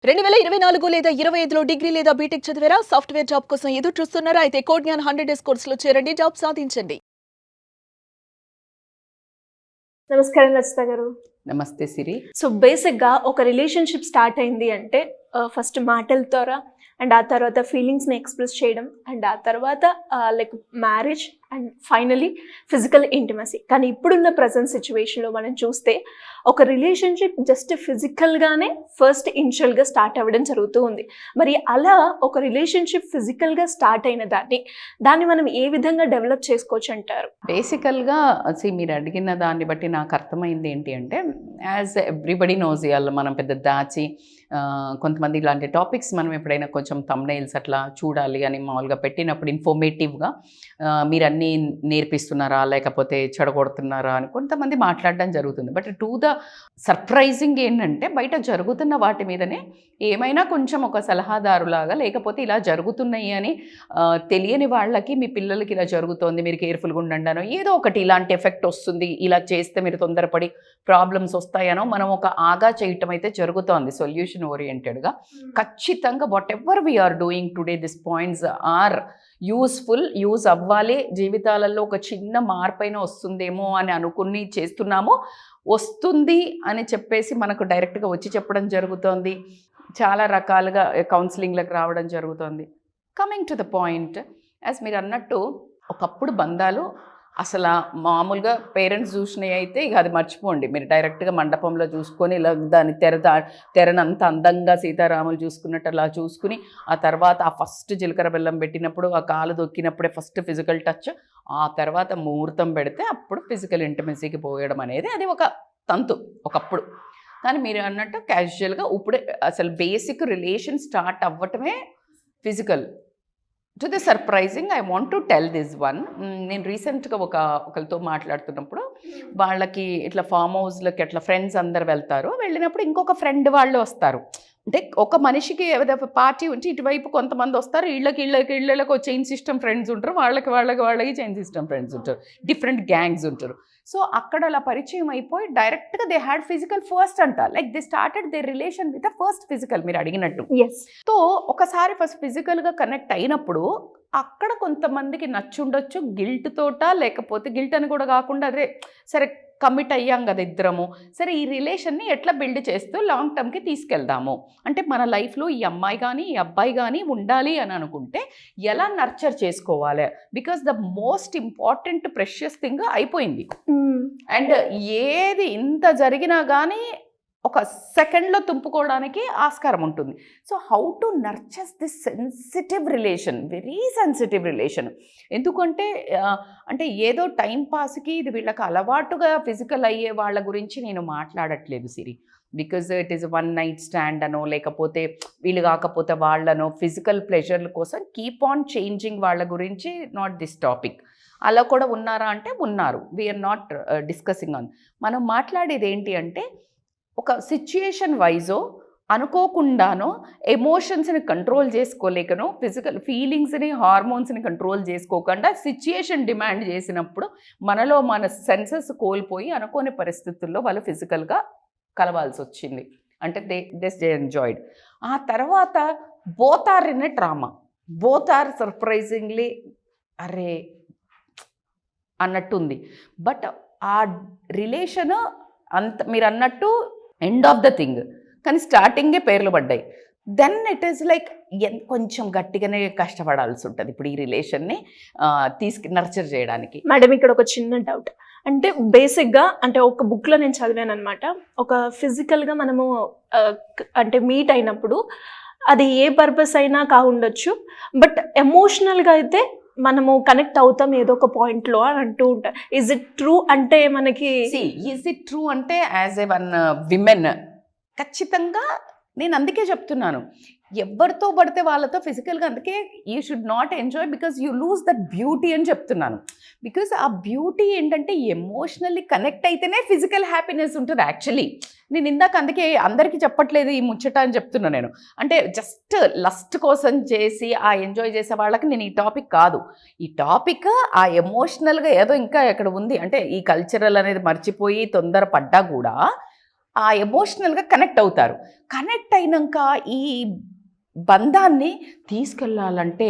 2024 లేదా 25లో డిగ్రీ లేదా బీటెక్ చదివారా? సాఫ్ట్‌వేర్ జాబ్ కోసం ఎదురు చూస్తున్నారా? అయితే కోడ్ జ్ఞాన్ 100 డేస్ కోర్సులో చేరండి. జాబ్ సాధించండి. నమస్కారం రచిత గారు. నమస్తే సిరి. సో బేసిక్‌గా ఒక రిలేషన్‌షిప్ స్టార్ట్ అయింది అంటే ఫస్ట్ మాటల ద్వారా అండ్ ఆ తర్వాత ఫీలింగ్స్‌ని ఎక్స్‌ప్రెస్ చేయడం అండ్ ఆ తర్వాత like marriage and finally physical intimacy. కానీ ఇప్పుడున్న ప్రెజెంట్ సిచ్యువేషన్‌లో మనం చూస్తే ఒక రిలేషన్‌షిప్ జస్ట్ ఫిజికల్‌గానే ఫస్ట్ ఇనిషియల్‌గా స్టార్ట్ అవ్వడం జరుగుతూ ఉంది. మరి అలా ఒక రిలేషన్‌షిప్ ఫిజికల్‌గా స్టార్ట్ అయిన దాన్ని మనం ఏ విధంగా డెవలప్ చేసుకోవచ్చు అంటారు? బేసికల్గా మీరు అడిగిన దాన్ని బట్టి నాకు అర్థమైంది ఏంటి అంటే, యాజ్ ఎవ్రీబడి నోస్, ఇవాళ మనం పెద్ద దాచి కొంతమంది ఇలాంటి టాపిక్స్ మనం ఎప్పుడైనా కొంచెం థంబ్నెయిల్స్ అట్లా చూడాలి అని మామూలుగా పెట్టినప్పుడు ఇన్ఫర్మేటివ్గా మీరు అన్నీ నేర్పిస్తున్నారా లేకపోతే చెడగొడుతున్నారా అని కొంతమంది మాట్లాడడం జరుగుతుంది. బట్ టు ద సర్ప్రైజింగ్ ఏంటంటే, బయట జరుగుతున్న వాటి మీదనే ఏమైనా కొంచెం ఒక సలహాదారులాగా, లేకపోతే ఇలా జరుగుతున్నాయి అని తెలియని వాళ్ళకి, మీ పిల్లలకి ఇలా జరుగుతోంది మీరు కేర్ఫుల్గా ఉండండి అనో, ఏదో ఒకటి ఇలాంటి ఎఫెక్ట్ వస్తుంది, ఇలా చేస్తే మీరు తొందరపడి ప్రాబ్లమ్స్ వస్తాయనో మనం ఒక ఆగా చేయటం అయితే జరుగుతోంది సొల్యూషన్ ఓరియంటెడ్గా. ఖచ్చితంగా whatever we are doing today, this points are use అవ్వాలి. జీవితాలలో ఒక చిన్న మార్పైన వస్తుందేమో అని అనుకుని చేస్తున్నాము, వస్తుంది అని చెప్పేసి మనకు డైరెక్ట్గా వచ్చి చెప్పడం జరుగుతోంది. చాలా రకాలుగా కౌన్సిలింగ్లకు రావడం జరుగుతుంది. Coming to the point, as మీరు అన్నట్టు ఒకప్పుడు బంధాలు అసలు మామూలుగా పేరెంట్స్ చూసినవి అయితే ఇక అది మర్చిపోండి. మీరు డైరెక్ట్గా మండపంలో చూసుకొని ఇలా దాని తెరనంత అందంగా సీతారాములు చూసుకున్నట్టు అలా చూసుకుని, ఆ తర్వాత ఆ ఫస్ట్ జీలకర్ర బెల్లం పెట్టినప్పుడు, ఆ కాలు దొక్కినప్పుడే ఫస్ట్ ఫిజికల్ టచ్, ఆ తర్వాత ముహూర్తం పెడితే అప్పుడు ఫిజికల్ ఇంటిమసీకి పోయడం అనేది అది ఒక తంతు ఒకప్పుడు. కానీ మీరు అన్నట్టు క్యాజువల్గా ఇప్పుడే అసలు బేసిక్ రిలేషన్ స్టార్ట్ అవ్వటమే physical. To the surprising I want to tell this one. నేను రీసెంట్గా ఒకరితో మాట్లాడుతున్నప్పుడు, వాళ్ళకి ఇట్లా ఫామ్ హౌస్లకి అట్లా ఫ్రెండ్స్ అందరు వెళ్తారు. వెళ్ళినప్పుడు ఇంకొక ఫ్రెండ్ వాళ్ళు వస్తారు. అంటే ఒక మనిషికి ఏదో పార్టీ ఉంచి ఇటువైపు కొంతమంది వస్తారు, ఇళ్ళకి చైన్ సిస్టమ్ ఫ్రెండ్స్ ఉంటారు, వాళ్ళకి చైన్ సిస్టమ్ ఫ్రెండ్స్ ఉంటారు, డిఫరెంట్ గ్యాంగ్స్ ఉంటారు. సో అక్కడ అలా పరిచయం అయిపోయి డైరెక్ట్గా దే హ్యాడ్ ఫిజికల్ ఫస్ట్ అంట. Like they started they relation with the first physical, మీరు అడిగినట్టు. సో ఒకసారి ఫస్ట్ ఫిజికల్గా కనెక్ట్ అయినప్పుడు అక్కడ కొంతమందికి నచ్చుండొచ్చు, గిల్ట్ తోట, లేకపోతే గిల్ట్ అని కూడా కాకుండా అదే సరే కమిట్ అయ్యాం కదా ఇద్దరము, సరే ఈ రిలేషన్ని ఎట్లా బిల్డ్ చేస్తూ లాంగ్ టర్మ్కి తీసుకెళ్దాము, అంటే మన లైఫ్లో ఈ అమ్మాయి కానీ ఈ అబ్బాయి కానీ ఉండాలి అని అనుకుంటే ఎలా నర్చర్ చేసుకోవాలి, because the most important precious thing అయిపోయింది. అండ్ ఏది ఇంత జరిగినా కానీ ఒక సెకండ్లో తుంపుకోవడానికి ఆస్కారం ఉంటుంది. So how to nurture this sensitive relation, very sensitive relation. ఎందుకంటే అంటే ఏదో టైం పాస్కి ఇది వీళ్ళకి అలవాటుగా ఫిజికల్ అయ్యే వాళ్ళ గురించి నేను మాట్లాడట్లేదు Siri. Because it is one night stand అనో, లేకపోతే వీళ్ళు కాకపోతే వాళ్ళనో, ఫిజికల్ ప్లెజర్ల కోసం కీప్ ఆన్ చేంజింగ్ వాళ్ళ గురించి నాట్ దిస్ టాపిక్. అలా కూడా ఉన్నారా అంటే ఉన్నారు. We are not discussing on. మనం మాట్లాడేది ఏంటి అంటే, ఒక సిచ్యుయేషన్ వైజో అనుకోకుండానో ఎమోషన్స్ని కంట్రోల్ చేసుకోలేకనో, ఫిజికల్ ఫీలింగ్స్ని హార్మోన్స్ని కంట్రోల్ చేసుకోకుండా సిచ్యుయేషన్ డిమాండ్ చేసినప్పుడు మనలో మన సెన్సెస్ కోల్పోయి అనుకోని పరిస్థితుల్లో వాళ్ళు ఫిజికల్గా కలవాల్సి వచ్చింది. అంటే దే ఎంజాయిడ్. ఆ తర్వాత both are in a trauma, both are surprisingly అరే అన్నట్టుంది. బట్ ఆ రిలేషన్ అంత మీరు అన్నట్టు ఎండ్ ఆఫ్ ద థింగ్, కానీ స్టార్టింగే పేర్లు పడ్డాయి. దెన్ ఇట్ ఈస్ లైక్ కొంచెం గట్టిగానే కష్టపడాల్సి ఉంటుంది ఇప్పుడు ఈ రిలేషన్ని నర్చర్ చేయడానికి. మేడం ఇక్కడ ఒక చిన్న డౌట్, అంటే బేసిక్గా అంటే ఒక బుక్లో నేను చదివాను అనమాట. ఒక ఫిజికల్గా మనము అంటే మీట్ అయినప్పుడు అది ఏ పర్పస్ అయినా కావుండొచ్చు, బట్ ఎమోషనల్గా అయితే మనము కనెక్ట్ అవుతాం ఏదో ఒక పాయింట్లో అని అంటూ ఉంటారు. Is it true? అంటే మనకి ఈజ్ ఇట్ ట్రూ అంటే యాజ్ ఏ వన్ విమెన్ ఖచ్చితంగా నేను అందుకే చెప్తున్నాను, ఎవరితో పడితే వాళ్ళతో ఫిజికల్గా, అందుకే you should not enjoy because you lose that beauty అని చెప్తున్నాను. బికాజ్ ఆ బ్యూటీ ఏంటంటే ఎమోషనల్లీ కనెక్ట్ అయితేనే ఫిజికల్ హ్యాపీనెస్ ఉంటుంది. యాక్చువల్లీ నేను ఇందాక అందుకే అందరికీ చెప్పట్లేదు ఈ ముచ్చట అని చెప్తున్నా నేను. అంటే జస్ట్ లస్ట్ కోసం చేసి ఆ ఎంజాయ్ చేసే వాళ్ళకి నేను ఈ టాపిక్ కాదు. ఈ టాపిక్ ఆ ఎమోషనల్గా ఏదో ఇంకా ఎక్కడ ఉంది అంటే ఈ కల్చరల్ అనేది మర్చిపోయి తొందరపడ్డా కూడా ఆ ఎమోషనల్గా కనెక్ట్ అవుతారు. కనెక్ట్ అయినాక ఈ బంధాన్ని తీసుకెళ్ళాలంటే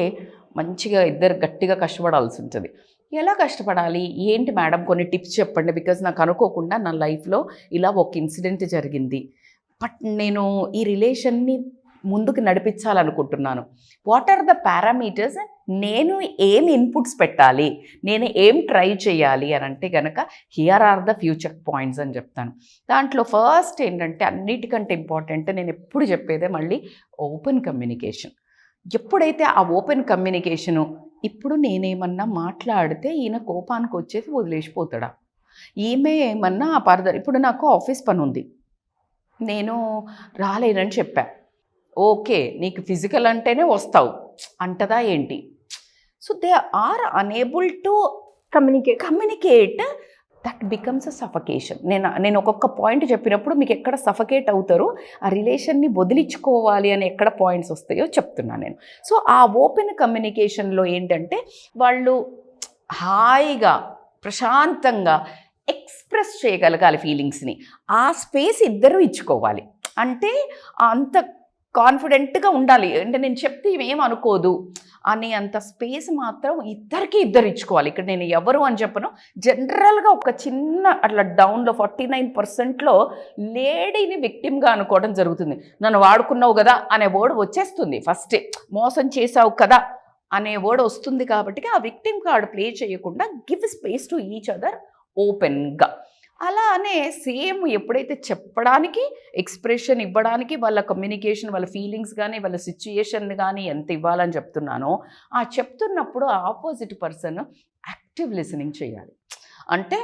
మంచిగా ఇద్దరు గట్టిగా కష్టపడాల్సి ఉంటుంది. ఎలా కష్టపడాలి ఏంటి మేడం, కొన్ని టిప్స్ చెప్పండి. బికాజ్ నాకు అనుకోకుండా నా లైఫ్లో ఇలా ఒక ఇన్సిడెంట్ జరిగింది, బట్ నేను ఈ రిలేషన్ని ముందుకు నడిపించాలనుకుంటున్నాను. వాట్ ఆర్ ద పారామీటర్స్, నేను ఏం ఇన్పుట్స్ పెట్టాలి, నేను ఏం ట్రై చేయాలి అని అంటే కనుక here are the future points అని చెప్తాను. దాంట్లో ఫస్ట్ ఏంటంటే అన్నిటికంటే ఇంపార్టెంట్, నేను ఎప్పుడు చెప్పేదే మళ్ళీ ఓపెన్ కమ్యూనికేషన్. ఎప్పుడైతే ఆ ఓపెన్ కమ్యూనికేషను, ఇప్పుడు నేనేమన్నా మాట్లాడితే ఈయన కోపానికి వచ్చేసి వదిలేసిపోతాడా, ఈమె ఏమన్నా ఇప్పుడు నాకు ఆఫీస్ పని ఉంది, నేను రాలేనని చెప్పా, ఓకే నీకు ఫిజికల్ అంటేనే వస్తావు అంటదా ఏంటి? So they are unable to communicate, that becomes a suffocation. నేను ఒక్కొక్క పాయింట్ చెప్పినప్పుడు మీకు ఎక్కడ సఫకేట్ అవుతారో, ఆ రిలేషన్ని వదిలించుకోవాలి అని ఎక్కడ పాయింట్స్ వస్తాయో చెప్తున్నాను నేను. సో ఆ ఓపెన్ కమ్యూనికేషన్లో ఏంటంటే వాళ్ళు హాయిగా ప్రశాంతంగా ఎక్స్ప్రెస్ చేయగలగాలి ఫీలింగ్స్ని. ఆ స్పేస్ ఇద్దరు ఇచ్చుకోవాలి. అంటే అంత కాన్ఫిడెంట్గా ఉండాలి, అంటే నేను చెప్తే ఏం అనుకోదు అని అంత స్పేస్ మాత్రం ఇద్దరు ఇచ్చుకోవాలి. ఇక్కడ నేను ఎవరు అని చెప్పను, జనరల్గా ఒక చిన్న అట్లా డౌన్లో 49%లో లేడీని విక్టిమ్గా అనుకోవడం జరుగుతుంది. నన్ను వాడుకున్నావు కదా అనే వర్డ్ వచ్చేస్తుంది, ఫస్టే మోసం చేసావు కదా అనే వర్డ్ వస్తుంది. కాబట్టి ఆ విక్టిమ్ కార్డ్ ప్లే చేయకుండా give space to each other ఓపెన్గా. అలానే సేమ్ ఎప్పుడైతే చెప్పడానికి, ఎక్స్ప్రెషన్ ఇవ్వడానికి, వాళ్ళ కమ్యూనికేషన్, వాళ్ళ ఫీలింగ్స్ కానీ వాళ్ళ సిచ్యుయేషన్ కానీ ఎంత ఇవ్వాలని చెప్తున్నానో, ఆ చెప్తున్నప్పుడు ఆపోజిట్ పర్సన్ యాక్టివ్ లిసనింగ్ చేయాలి. అంటే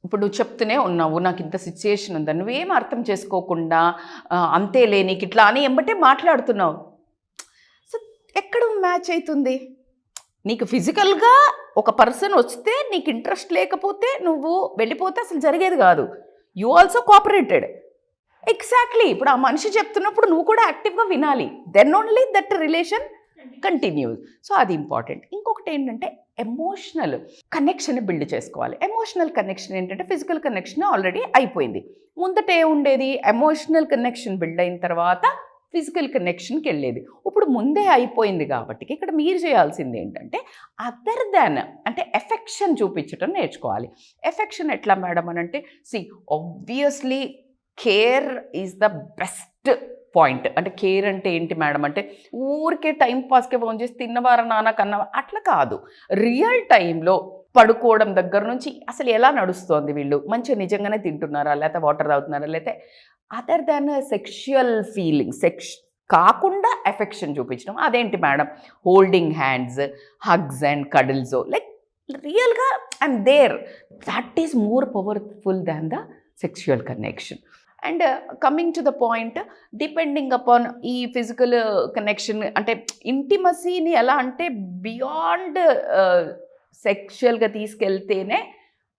ఇప్పుడు నువ్వు చెప్తూనే ఉన్నావు, నాకు ఇంత సిచ్యుయేషన్ ఉందా, నువ్వేం అర్థం చేసుకోకుండా అంతేలే నీకు ఇట్లా అని ఎంబటే మాట్లాడుతున్నావు. సో ఎక్కడ మ్యాచ్ అవుతుంది? నీకు ఫిజికల్గా ఒక పర్సన్ వస్తే నీకు ఇంట్రెస్ట్ లేకపోతే నువ్వు వెళ్ళిపోతే అసలు జరిగేది కాదు. You also cooperated. ఎగ్జాక్ట్లీ ఇప్పుడు ఆ మనిషి చెప్తున్నప్పుడు నువ్వు కూడా యాక్టివ్గా వినాలి, then only that relation continues. So అది ఇంపార్టెంట్. ఇంకొకటి ఏంటంటే ఎమోషనల్ కనెక్షన్ బిల్డ్ చేసుకోవాలి. ఎమోషనల్ కనెక్షన్ ఏంటంటే ఫిజికల్ కనెక్షన్ ఆల్రెడీ అయిపోయింది, ముందట ఏముండేది ఎమోషనల్ కనెక్షన్ బిల్డ్ అయిన తర్వాత ఫిజికల్ కనెక్షన్కి వెళ్ళేది. ఇప్పుడు ముందే అయిపోయింది కాబట్టి ఇక్కడ మీరు చేయాల్సింది ఏంటంటే అదర్ దాన్ అంటే ఎఫెక్షన్ చూపించడం నేర్చుకోవాలి. ఎఫెక్షన్ ఎట్లా మేడం అని అంటే obviously care is the best point. అంటే కేర్ అంటే ఏంటి మేడం అంటే ఊరికే టైంపాస్కే ఫోన్ చేసి తిన్నవారా నాన్న కన్నవా అట్లా కాదు. రియల్ టైంలో పడుకోవడం దగ్గర నుంచి అసలు ఎలా నడుస్తోంది, వీళ్ళు మంచిగా నిజంగానే తింటున్నారా, లేకపోతే వాటర్ తాగుతున్నారా, లేకపోతే అదర్ దాన్ సెక్షువల్ ఫీలింగ్, కాకుండా ఎఫెక్షన్ చూపించడం. అదేంటి madam, holding hands, hugs and cuddles, like రియల్గా I'm there. That is more powerful than the sexual connection. And coming to the point, depending upon ఈ ఫిజికల్ కనెక్షన్ అంటే ఇంటిమసీని ఎలా అంటే beyond సెక్షువల్గా తీసుకెళ్తేనే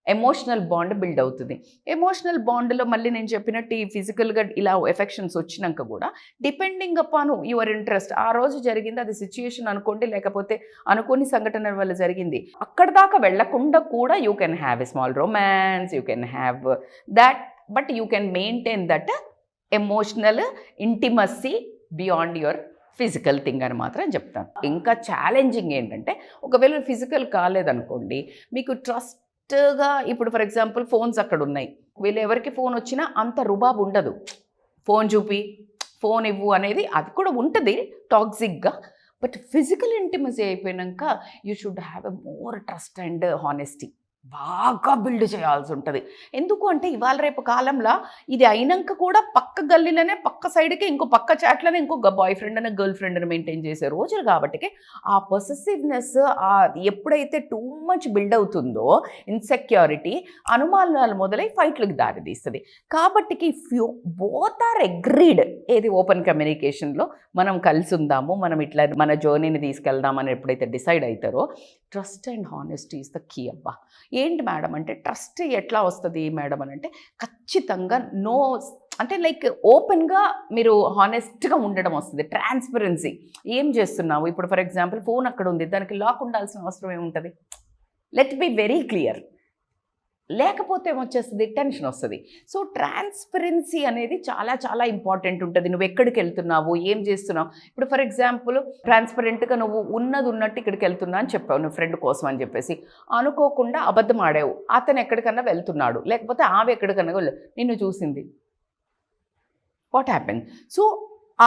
ఎమోషనల్ బాండ్ బిల్డ్ అవుతుంది. ఎమోషనల్ బాండ్లో మళ్ళీ నేను చెప్పినట్టు ఈ ఫిజికల్గా ఇలా ఎఫెక్షన్స్ వచ్చినాక కూడా డిపెండింగ్ అపాన్ యువర్ ఇంట్రెస్ట్, ఆ రోజు జరిగింది అది సిచ్యుయేషన్ అనుకోండి, లేకపోతే అనుకోని సంఘటనల వల్ల జరిగింది, అక్కడ దాకా వెళ్లకుండా కూడా you can have a small romance, you can have that, but you can maintain that emotional intimacy beyond your physical thing అని మాత్రం చెప్తాను. ఇంకా ఛాలెంజింగ్ ఏంటంటే ఒకవేళ ఫిజికల్ కాలేదనుకోండి, మీకు ట్రస్ట్గా ఇప్పుడు ఫర్ ఎగ్జాంపుల్ ఫోన్స్ అక్కడ ఉన్నాయి, వీళ్ళు ఎవరికి ఫోన్ వచ్చినా అంత రుబాబు ఉండదు, ఫోన్ చూపి ఫోన్ ఇవ్వు అనేది అది కూడా ఉంటుంది టాక్సిక్గా. బట్ ఫిజికల్ ఇంటిమసీ అయిపోయాక you should have a more trust and honesty బాగా బిల్డ్ చేయాల్సి ఉంటుంది. ఎందుకు అంటే ఇవాళ రేపు కాలంలో ఇది అయినాక కూడా పక్క గల్లీలోనే పక్క సైడ్కి ఇంకో పక్క చాట్లోనే ఇంకో బాయ్ ఫ్రెండ్ అని గర్ల్ ఫ్రెండ్ అని మెయింటైన్ చేసే రోజులు కాబట్టి ఆ పొసెసివ్నెస్ ఎప్పుడైతే టూ మచ్ బిల్డ్ అవుతుందో ఇన్సెక్యూరిటీ, అనుమానాలు మొదలై ఫైట్లకు దారితీస్తుంది. కాబట్టి if you both are agreed, ఏది ఓపెన్ కమ్యూనికేషన్లో మనం కలిసి ఉందాము, మనం ఇట్లా మన జర్నీని తీసుకెళ్దామని ఎప్పుడైతే డిసైడ్ అవుతారో trust and honesty is the key. అబ్బా ఏంటి మేడం అంటే ట్రస్ట్ ఎట్లా వస్తుంది మేడం అని అంటే ఖచ్చితంగా నో అంటే లైక్ ఓపెన్గా మీరు హానెస్ట్గా ఉండడం వస్తుంది. ట్రాన్స్పరెన్సీ, ఏం చేస్తున్నావు ఇప్పుడు ఫర్ ఎగ్జాంపుల్ ఫోన్ అక్కడ ఉంది, దానికి లాక్ ఉండాల్సిన అవసరం ఏముంటుంది? లెట్ బి వెరీ క్లియర్, లేకపోతే ఏమొచ్చేస్తుంది, టెన్షన్ వస్తుంది. సో ట్రాన్స్పరెన్సీ అనేది చాలా చాలా ఇంపార్టెంట్ ఉంటుంది. నువ్వు ఎక్కడికి వెళ్తున్నావు, ఏం చేస్తున్నావు. ఇప్పుడు ఫర్ ఎగ్జాంపుల్ ట్రాన్స్పరెంట్గా నువ్వు ఉన్నది ఉన్నట్టు ఇక్కడికి వెళ్తున్నా అని చెప్పావు, నువ్వు ఫ్రెండ్ కోసం అని చెప్పేసి. అనుకోకుండా అబద్ధం ఆడావు, అతను ఎక్కడికన్నా వెళ్తున్నాడు, లేకపోతే ఆమె ఎక్కడికన్నా నిన్ను చూసింది. What happen? సో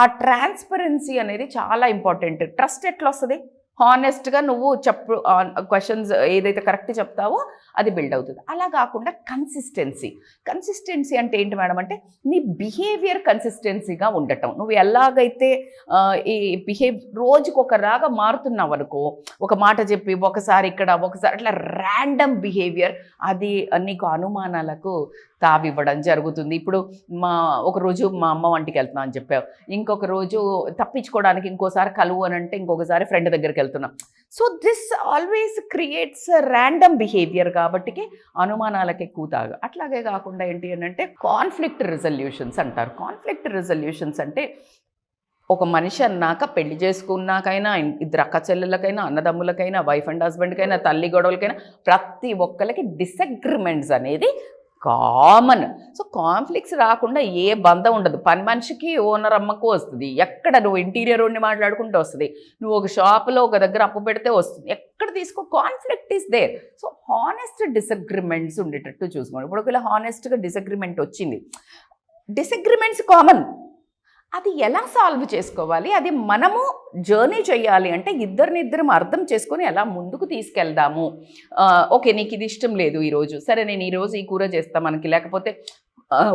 ఆ ట్రాన్స్పరెన్సీ అనేది చాలా ఇంపార్టెంట్. ట్రస్ట్ ఎట్లా వస్తుంది? హానెస్ట్గా నువ్వు క్వశ్చన్స్ ఏదైతే కరెక్ట్ చెప్తావో అది బిల్డ్ అవుతుంది. అలా కాకుండా కన్సిస్టెన్సీ అంటే ఏంటి మేడం అంటే నీ బిహేవియర్ కన్సిస్టెన్సీగా ఉండటం. నువ్వు ఎలాగైతే ఈ రోజుకు ఒక రాగా మారుతున్నావు అనుకో, ఒక మాట చెప్పి ఒకసారి ఇక్కడ ఒకసారి అట్లా ర్యాండమ్ బిహేవియర్, అది నీకు అనుమానాలకు తావివ్వడం జరుగుతుంది. ఇప్పుడు ఒక రోజు మా అమ్మ వంటికి వెళ్తున్నా అని చెప్పావు, ఇంకొక రోజు తప్పించుకోవడానికి ఇంకోసారి కలువు అని అంటే ఇంకొకసారి ఫ్రెండ్ దగ్గరికి వెళ్తున్నాం. So this always creates random behaviour కాబట్టి అనుమానాలకు ఎక్కువ అట్లాగే కాకుండా ఏంటి అని అంటే కాన్ఫ్లిక్ట్ రిజల్యూషన్స్ అంటారు. కాన్ఫ్లిక్ట్ రిజల్యూషన్స్ అంటే ఒక మనిషి అన్నాక పెళ్లి చేసుకున్నాకైనా, ఇద్దరు అక్క చెల్లెళ్ళకైనా, అన్నదమ్ములకైనా, వైఫ్ అండ్ హస్బెండ్కైనా, తల్లి గొడవలకైనా ప్రతి ఒక్కరికి డిసగ్రిమెంట్స్ అనేది కామన్. సో కాన్ఫ్లిక్ట్స్ రాకుండా ఏ బంధం ఉండదు. పని మనిషికి ఓనర్ అమ్మకు వస్తుంది, ఎక్కడ నువ్వు ఇంటీరియర్ ఉండి మాట్లాడుకుంటూ వస్తుంది, నువ్వు ఒక షాప్లో ఒక దగ్గర అప్పు పెడితే వస్తుంది, ఎక్కడ తీసుకో conflict is there. So honest disagreements ఉండేటట్టు చూసుకోండి. ఇప్పుడు ఒకవేళ హానెస్ట్గా డిసగ్రిమెంట్ వచ్చింది, డిసగ్రిమెంట్స్ కామన్, అది ఎలా సాల్వ్ చేసుకోవాలి, అది మనము జర్నీ చేయాలి అంటే ఇద్దరినిద్దరం అర్థం చేసుకొని ఎలా ముందుకు తీసుకెళ్దాము. ఓకే, నీకు ఇది ఇష్టం లేదు ఈరోజు, సరే నేను ఈరోజు ఈ కూర చేస్తా మనకి, లేకపోతే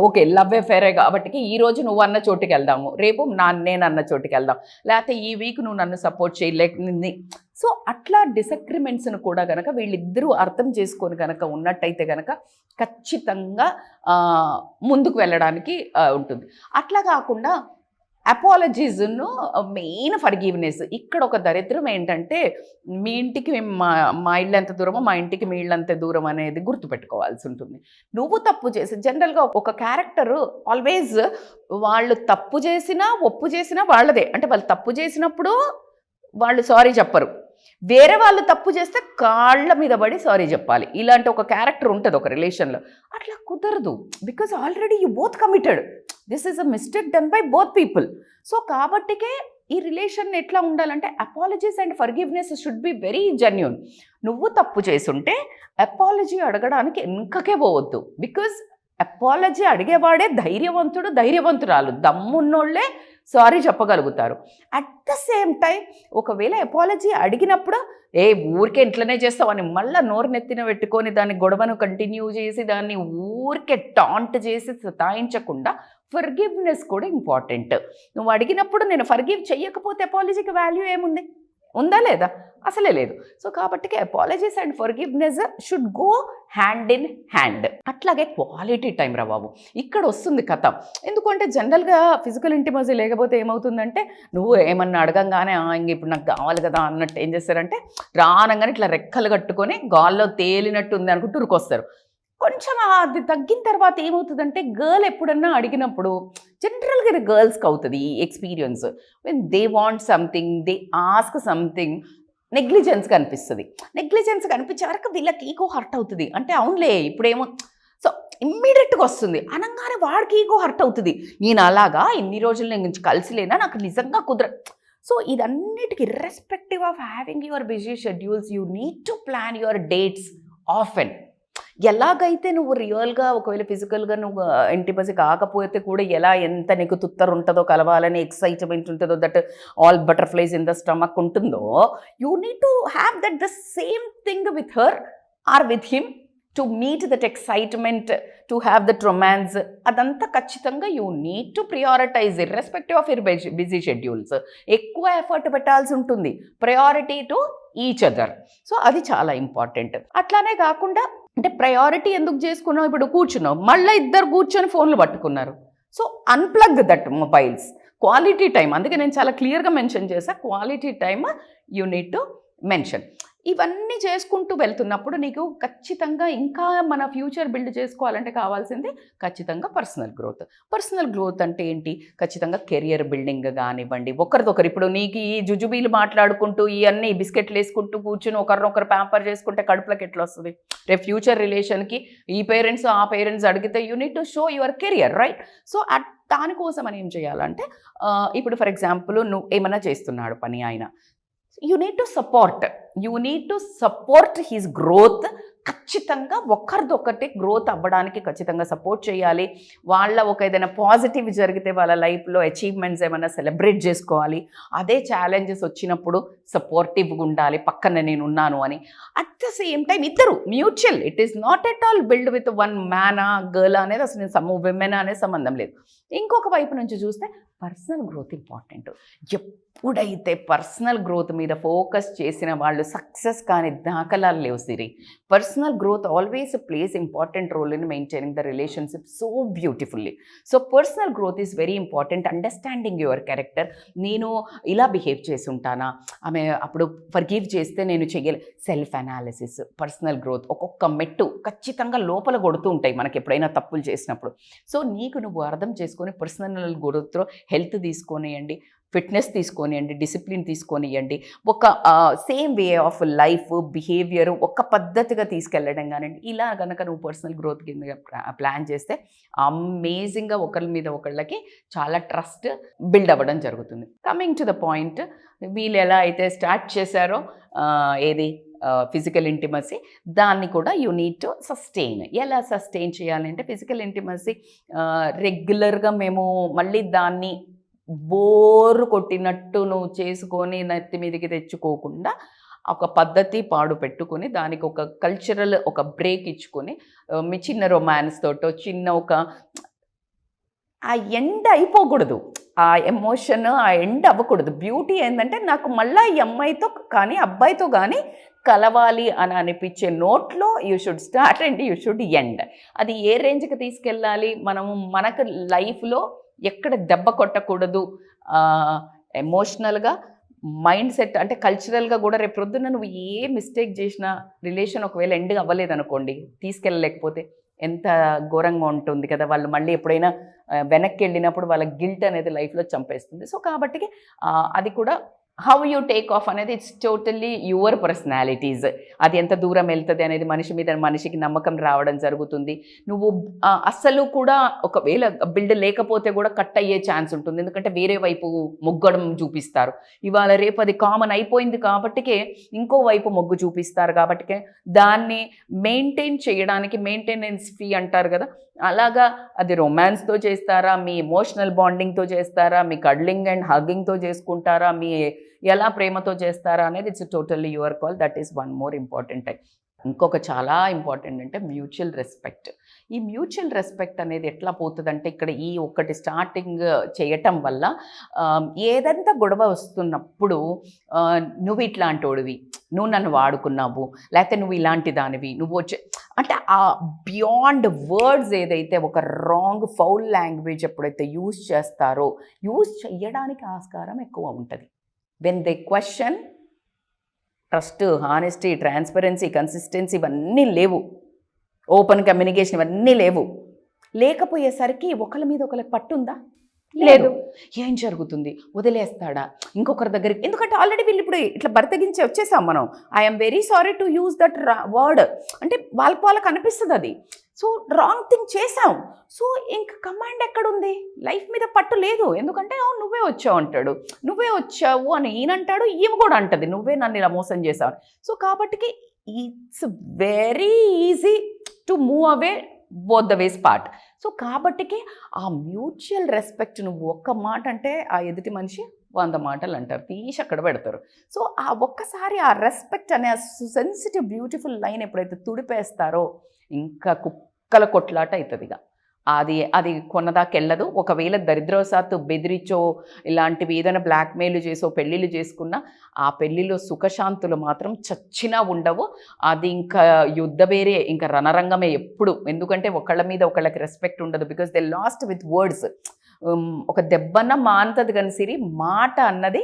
ఓకే లవ్ అఫేరే కాబట్టి ఈరోజు నువ్వు అన్న చోటుకి వెళ్దాము, రేపు నేను అన్న చోటుకి వెళ్దాం, లేకపోతే ఈ వీక్ నువ్వు నన్ను సపోర్ట్ చేయలేక. సో అట్లా డిసగ్రిమెంట్స్ను కూడా కనుక వీళ్ళిద్దరూ అర్థం చేసుకొని కనుక ఉన్నట్టయితే కనుక ఖచ్చితంగా ముందుకు వెళ్ళడానికి ఉంటుంది. అట్లా కాకుండా అపాలజీస్ను మెయిన్ ఫర్గివ్నెస్. ఇక్కడ ఒక దరిద్రం ఏంటంటే మీ ఇంటికి మా ఇల్లు ఎంత దూరమో మా ఇంటికి మీ ఇల్లు అంతే దూరం అనేది గుర్తుపెట్టుకోవాల్సి ఉంటుంది. నువ్వు తప్పు చేసి జనరల్గా ఒక క్యారెక్టర్ ఆల్వేస్ వాళ్ళు తప్పు చేసినా ఒప్పు చేసినా వాళ్ళదే, అంటే వాళ్ళు తప్పు చేసినప్పుడు వాళ్ళు సారీ చెప్పరు, వేరే వాళ్ళు తప్పు చేస్తే కాళ్ళ మీద పడి సారీ చెప్పాలి. ఇలాంటి ఒక క్యారెక్టర్ ఉంటుంది ఒక రిలేషన్లో. అట్లా కుదరదు, because already you both committed, this is a mistake done by both people. So కాబట్టికే ఈ రిలేషన్ ఎట్లా ఉండాలంటే apologies and forgiveness should be very genuine. నువ్వు తప్పు చేసుంటే అపాలజీ అడగడానికి వెనుకకే పోవద్దు, బికాజ్ అపాలజీ అడిగేవాడే ధైర్యవంతురాలు, దమ్మున్నోళ్ళే సారీ చెప్పగలుగుతారు. అట్ ద సేమ్ టైం ఒకవేళ అపాలజీ అడిగినప్పుడు ఊరికే ఇంట్లోనే చేస్తావని మళ్ళీ నోరు నెత్తిన పెట్టుకొని దాన్ని గొడవను కంటిన్యూ చేసి దాన్ని ఊరికే టాంట్ చేసి సతాయించకుండా ఫర్గివ్నెస్ కూడా ఇంపార్టెంట్. నువ్వు అడిగినప్పుడు నేను ఫర్గివ్ చెయ్యకపోతే అపాలజీకి వాల్యూ ఏముంది, ఉందా లేదా? అసలే లేదు. సో కాబట్టి apologies and forgiveness should go hand in hand. అట్లాగే క్వాలిటీ టైం రా బాబు, ఇక్కడ వస్తుంది కథ. ఎందుకంటే జనరల్గా ఫిజికల్ ఇంటిమసీ లేకపోతే ఏమవుతుందంటే నువ్వు ఏమన్నా అడగంగానే ఇంక ఇప్పుడు నాకు కావాలి కదా అన్నట్టు ఏం చేస్తారంటే రానంగానే ఇట్లా రెక్కలు కట్టుకొని గాల్లో తేలినట్టు ఉంది అనుకుంటూ ఉరికొస్తారు. కొంచెం అది తగ్గిన తర్వాత ఏమవుతుందంటే గర్ల్ ఎప్పుడన్నా అడిగినప్పుడు జనరల్గా ఇది గర్ల్స్కి అవుతుంది ఈ experience. When they want something, they ask something, negligence కనిపిస్తుంది. నెగ్లిజెన్స్ కనిపించే వరకు వీళ్ళకి ఈగో హర్ట్ అవుతుంది. అంటే అవునులే ఇప్పుడేమో సో ఇమ్మీడియట్గా వస్తుంది అనగానే వాడికి ఈగో హర్ట్ అవుతుంది. నేను అలాగా ఇన్ని రోజులు నేను కలిసి లేనా, నాకు నిజంగా సో ఇదన్నిటికీ irrespective of having your busy schedules you need to plan your dates often. ఎలాగైతే నువ్వు రియల్గా ఒకవేళ ఫిజికల్గా నువ్వు ఇంటిమసీ కాకపోతే కూడా ఎంత నీకు తుత్తరు ఉంటుందో, కలవాలని ఎక్సైట్మెంట్ ఉంటుందో, that all butterflies in the stomach ఉంటుందో, you need to have that the same thing with her or with him to meet that excitement, to have that romance. అదంతా ఖచ్చితంగా you need to prioritize irrespective of your busy schedules. ఎక్కువ effort పెట్టాల్సి ఉంటుంది, priority to each other. So అది చాలా important. అట్లానే కాకుండా అంటే ప్రయారిటీ ఎందుకు చేసుకున్నావు, ఇప్పుడు కూర్చున్నావు మళ్ళీ ఇద్దరు కూర్చొని ఫోన్లు పట్టుకున్నారు. So unplug that mobiles, quality time. అందుకే నేను చాలా క్లియర్గా మెన్షన్ చేశాను, quality time you need to mention. ఇవన్నీ చేసుకుంటూ వెళ్తున్నప్పుడు నీకు ఖచ్చితంగా ఇంకా మన ఫ్యూచర్ బిల్డ్ చేసుకోవాలంటే కావాల్సింది ఖచ్చితంగా పర్సనల్ గ్రోత్ అంటే ఏంటి? ఖచ్చితంగా కెరియర్ బిల్డింగ్ కానివ్వండి, ఒకరిదొకరు ఇప్పుడు నీకు ఈ జుజుబీలు మాట్లాడుకుంటూ ఇవన్నీ బిస్కెట్లు వేసుకుంటూ కూర్చుని ఒకరినొకరు ప్యాంపర్ చేసుకుంటే కడుపులోకి ఎట్లా వస్తుంది? రేపు ఫ్యూచర్ రిలేషన్కి ఈ పేరెంట్స్ ఆ పేరెంట్స్ అడిగితే you need to show your career, right? So దానికోసం అని ఏం చేయాలంటే ఇప్పుడు ఫర్ ఎగ్జాంపుల్ నువ్వు ఏమైనా చేస్తున్నాడు పని ఆయన, you need to support his growth. ఖచ్చితంగా ఒకరిదొకటి గ్రోత్ అవ్వడానికి ఖచ్చితంగా సపోర్ట్ చేయాలి. వాళ్ళ ఏదైనా పాజిటివ్ జరిగితే వాళ్ళ లైఫ్లో అచీవ్మెంట్స్ ఏమైనా సెలబ్రేట్ చేసుకోవాలి. అదే ఛాలెంజెస్ వచ్చినప్పుడు సపోర్టివ్గా ఉండాలి, పక్కన నేను ఉన్నాను అని. అట్ ద సేమ్ టైం ఇద్దరు mutual, it is not at all build with one man girl అనేది అసలు విమెన్ అనే సంబంధం లేదు. ఇంకొక వైపు నుంచి చూస్తే పర్సనల్ గ్రోత్ ఇంపార్టెంట్. ఎప్పుడైతే పర్సనల్ గ్రోత్ మీద ఫోకస్ చేసిన వాళ్ళు సక్సెస్ కాని దాఖలాలు లేవు Siri. Personal growth always plays important role in maintaining the relationship so beautifully. So personal growth is very important. Understanding your character. నేను ఇలా బిహేవ్ చేసి ఉంటానా, ఆమె అప్పుడు ఫర్గివ్ చేస్తే నేను చెయ్యలే. సెల్ఫ్ అనాలిసిస్, పర్సనల్ గ్రోత్ ఒక్కొక్క మెట్టు ఖచ్చితంగా లోపల కొడుతూ ఉంటాయి మనకి ఎప్పుడైనా తప్పులు చేసినప్పుడు. సో నీకు నువ్వు అర్థం చేసుకొని పర్సనల్ గ్రోత్లో హెల్త్ తీసుకొనియండి, ఫిట్నెస్ తీసుకొనియండి, డిసిప్లిన్ తీసుకొనియండి, ఒక same way of life behaviour ఒక పద్ధతిగా తీసుకెళ్ళడం కానివ్వండి. ఇలా కనుక నువ్వు పర్సనల్ గ్రోత్ కింద ప్లాన్ చేస్తే అమేజింగ్గా ఒకరి మీద ఒకళ్ళకి చాలా ట్రస్ట్ బిల్డ్ అవ్వడం జరుగుతుంది. కమింగ్ టు ద పాయింట్, వీళ్ళు ఎలా అయితే స్టార్ట్ చేశారో ఏది ఫిజికల్ ఇంటిమసీ, దాన్ని కూడా యూ నీడ్ టు సస్టైన్. ఎలా సస్టైన్ చేయాలంటే ఫిజికల్ ఇంటిమసీ రెగ్యులర్గా మేము మళ్ళీ దాన్ని బోరు కొట్టినట్టు నువ్వు చేసుకొని నెత్తి మీదకి తెచ్చుకోకుండా ఒక పద్ధతి పాడు పెట్టుకొని దానికి ఒక కల్చరల్ ఒక బ్రేక్ ఇచ్చుకొని మీ చిన్న రొమాన్స్ తోటో చిన్న ఆ ఎండ్ అయిపోకూడదు, ఆ ఎమోషన్ ఆ ఎండ్ అవ్వకూడదు. బ్యూటీ ఏంటంటే నాకు మళ్ళీ ఈ అమ్మాయితో కానీ అబ్బాయితో కానీ కలవాలి అని అనిపించే నోట్లో you should start and you should end. అది ఏ రేంజ్కి తీసుకెళ్ళాలి, మనము మనకు లైఫ్లో ఎక్కడ దెబ్బ కొట్టకూడదు, ఎమోషనల్గా మైండ్ సెట్ అంటే కల్చరల్గా కూడా రేపు ప్రొద్దున నువ్వు ఏ మిస్టేక్ చేసినా రిలేషన్ ఒకవేళ ఎండ్ అవ్వలేదనుకోండి, తీసుకెళ్ళలేకపోతే ఎంత ఘోరంగా ఉంటుంది కదా. వాళ్ళు మళ్ళీ ఎప్పుడైనా వెనక్కి వెళ్ళినప్పుడు వాళ్ళ గిల్ట్ అనేది లైఫ్లో చంపేస్తుంది. సో కాబట్టి అది కూడా హౌ యూ టేక్ ఆఫ్ అనేది ఇట్స్ టోటల్లీ యువర్ పర్సనాలిటీస్. అది ఎంత దూరం వెళ్తుంది అనేది మనిషి మీద మనిషికి నమ్మకం రావడం జరుగుతుంది. నువ్వు అస్సలు కూడా ఒకవేళ బిల్డ్ లేకపోతే కూడా కట్ అయ్యే ఛాన్స్ ఉంటుంది, ఎందుకంటే వేరే వైపు మొగ్గడం చూపిస్తారు. ఇవాళ రేపు అది కామన్ అయిపోయింది కాబట్టికే ఇంకో వైపు మొగ్గు చూపిస్తారు కాబట్టికే దాన్ని మెయింటైన్ చేయడానికి మెయింటెనెన్స్ ఫీ అంటారు కదా, అలాగా అది రొమాన్స్తో చేస్తారా, మీ ఎమోషనల్ బాండింగ్తో చేస్తారా, మీ కడ్లింగ్ అండ్ హగ్గింగ్తో చేసుకుంటారా, మీ ఎలా ప్రేమతో చేస్తారా అనేది it's totally your call. That is one more important type. ఇంకొక చాలా ఇంపార్టెంట్ అంటే మ్యూచువల్ రెస్పెక్ట్. ఈ మ్యూచువల్ రెస్పెక్ట్ అనేది ఎట్లా పోతుందంటే ఇక్కడ ఈ ఒక్కటి స్టార్టింగ్ చేయటం వల్ల ఏదంతా గొడవ వస్తున్నప్పుడు నువ్వు ఇట్లాంటోడివి, నువ్వు నన్ను వాడుకున్నావు, లేకపోతే నువ్వు ఇలాంటి దానివి, నువ్వు వచ్చే అంటే ఆ బియాండ్ వర్డ్స్ ఏదైతే ఒక రాంగ్ ఫౌల్ లాంగ్వేజ్ ఎప్పుడైతే యూజ్ చేస్తారో యూజ్ చేయడానికి ఆస్కారం ఎక్కువ ఉంటుంది. When they question trust, honesty, transparency, consistency ఇవన్నీ లేవు, ఓపెన్ కమ్యూనికేషన్ ఇవన్నీ లేకపోయేసరికి ఒకరి మీద ఒకరికి పట్టుందా? లేదు. ఏం జరుగుతుంది? వదిలేస్తాడా ఇంకొకరి దగ్గరికి? ఎందుకంటే ఆల్రెడీ వీళ్ళు ఇప్పుడు ఇట్లా బరితెగించి వచ్చేసాం మనం. I'm very sorry to use that word అంటే వాళ్ళకి అనిపిస్తుంది అది. సో రాంగ్ థింగ్ చేసాం. సో ఇంక కమాండ్ ఎక్కడుంది? లైఫ్ మీద పట్టు లేదు. ఎందుకంటే నువ్వే వచ్చావు అంటాడు, నువ్వే వచ్చావు అని ఈయనంటాడు, ఈమె కూడా అంటది నువ్వే నన్ను ఇలా మోసం చేసావు. సో కాబట్టి it's very easy to move away both the ways part. So కాబట్టికి ఆ మ్యూచువల్ రెస్పెక్ట్ నువ్వు ఒక్క మాట అంటే ఆ ఎదుటి మనిషి 100 మాటలు అంటారు, తీసి అక్కడ పెడతారు. సో ఆ ఒక్కసారి ఆ రెస్పెక్ట్ అనే సెన్సిటివ్ బ్యూటిఫుల్ లైన్ ఎప్పుడైతే తుడిపేస్తారో ఇంకా కుక్కల కొట్లాట అవుతుంది. ఇక అది కొన్నదాకెళ్ళదు. ఒకవేళ దరిద్రవశాత్తు బెదిరించో ఇలాంటివి ఏదైనా బ్లాక్మెయిల్ చేసో పెళ్ళిళ్ళు చేసుకున్నా ఆ పెళ్ళిలో సుఖశాంతులు మాత్రం చచ్చినా ఉండవు. అది ఇంకా యుద్ధ వేరే, ఇంకా రణరంగమే ఎప్పుడు. ఎందుకంటే ఒకళ్ళ మీద ఒకళ్ళకి రెస్పెక్ట్ ఉండదు. Because they lost with words. ఒక దెబ్బన్న మానుతుంది కానీ సిరి మాట అన్నది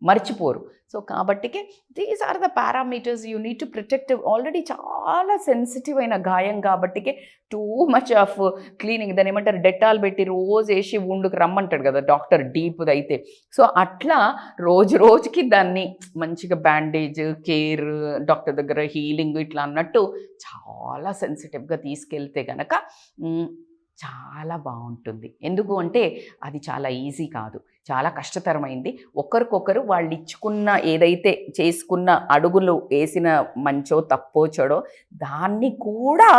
మర్చిపోరు. సో కాబట్టికి these are the parameters you need to protect. Already చాలా సెన్సిటివ్ అయిన గాయం కాబట్టికి టూ మచ్ ఆఫ్ క్లీనింగ్, దాన్ని ఏమంటారు డెటాల్ పెట్టి రోజు వేసి వుండుకు రమ్మంటాడు కదా డాక్టర్, డీప్ది అయితే. సో అట్లా రోజుకి దాన్ని మంచిగా బ్యాండేజ్, కేర్, డాక్టర్ దగ్గర హీలింగ్ ఇట్లా అన్నట్టు చాలా సెన్సిటివ్గా తీసుకెళ్తే కనుక చాలా బాగుంటుంది. ఎందుకు అంటే అది చాలా ఈజీ కాదు, చాలా కష్టతరమైంది. ఒకరికొకరు వాళ్ళు ఇచ్చుకున్న ఏదైతే చేసుకున్న అడుగులు వేసిన మంచో తప్పో చెడో దాన్ని కూడా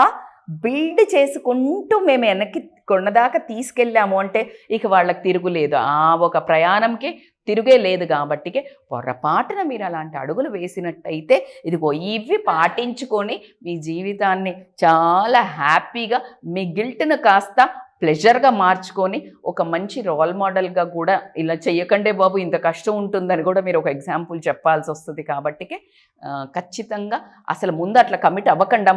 బిల్డ్ చేసుకుంటూ మేము వెనక్కి కొన్నదాకా తీసుకెళ్ళాము అంటే ఇక వాళ్ళకి తిరుగులేదు. ఆ ఒక ప్రయాణంకి తిరుగే లేదు. కాబట్టికే పొరపాటున మీరు అలాంటి అడుగులు వేసినట్టయితే ఇదిగో ఇవి పాటించుకొని మీ జీవితాన్ని చాలా హ్యాపీగా, మీ గిల్ట్ను కాస్త ప్లెజర్గా మార్చుకొని ఒక మంచి రోల్ మోడల్గా కూడా, ఇలా చెయ్యకండే బాబు ఇంత కష్టం ఉంటుందని కూడా మీరు ఒక ఎగ్జాంపుల్ చెప్పాల్సి వస్తుంది. కాబట్టికే ఖచ్చితంగా అసలు ముందు అట్లా కమిట్ అవ్వకండి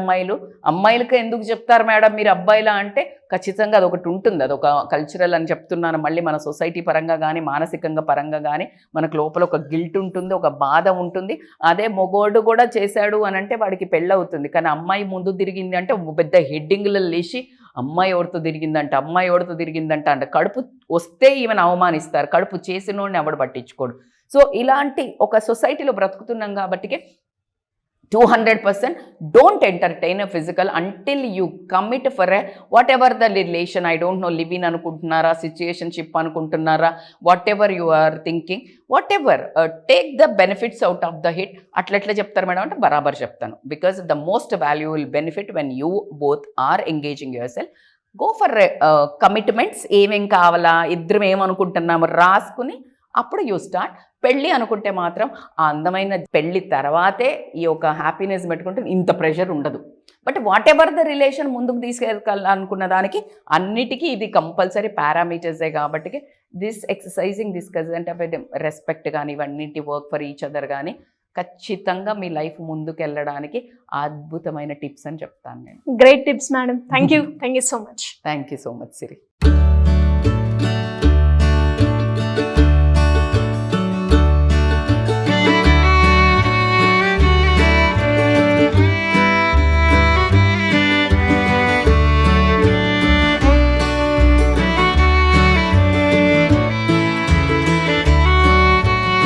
అమ్మాయిలకే ఎందుకు చెప్తారు మేడం మీరు అబ్బాయిలా అంటే ఖచ్చితంగా అదొకటి ఉంటుంది, అదొక కల్చరల్ అని చెప్తున్నాను. మళ్ళీ మన సొసైటీ పరంగా కానీ మానసికంగా పరంగా కానీ మనకు లోపల ఒక గిల్ట్ ఉంటుంది, ఒక బాధ ఉంటుంది. అదే మొగోడు కూడా చేశాడు అని అంటే వాడికి పెళ్ళవుతుంది. కానీ అమ్మాయి ముందు తిరిగింది అంటే పెద్ద హెడ్డింగ్లలో లేచి అమ్మాయి ఎవరితో తిరిగిందంట అంటే కడుపు వస్తే ఈమెను అవమానిస్తారు, కడుపు చేసినోడిని ఎవడు పట్టించుకోడు. సో ఇలాంటి ఒక సొసైటీలో బ్రతుకుతున్నాం కాబట్టి 200% don't entertain a physical until you commit for a whatever the relation. I don't know, live in అనుకుంటున్నారా, సిచ్యుయేషన్షిప్ అనుకుంటున్నారా, whatever you are thinking, whatever, take the benefits out of the hit. అట్లా చెప్తారు madam అంటే బరాబర్ చెప్తాను. Because the most valuable benefit when you both are engaging yourself, go for commitments. ఏమేం కావాలా, ఇద్దరం ఏమనుకుంటున్నాము రాసుకుని అప్పుడు యూ స్టార్ట్. పెళ్ళి అనుకుంటే మాత్రం ఆ అందమైన పెళ్ళి తర్వాతే ఈ యొక్క హ్యాపీనెస్ పెట్టుకుంటే ఇంత ప్రెషర్ ఉండదు. But whatever the relation ముందుకు తీసుకెళ్ళాలనుకున్న దానికి అన్నిటికీ ఇది కంపల్సరీ పారామీటర్సే. కాబట్టి this exercising, this consent of respect కానీ ఇవన్నింటి వర్క్ ఫర్ ఈచ్ అదర్ కానీ ఖచ్చితంగా మీ లైఫ్ ముందుకు వెళ్ళడానికి అద్భుతమైన టిప్స్ అని చెప్తాను నేను. Great tips madam. Thank you so much. Thank you so much Siri.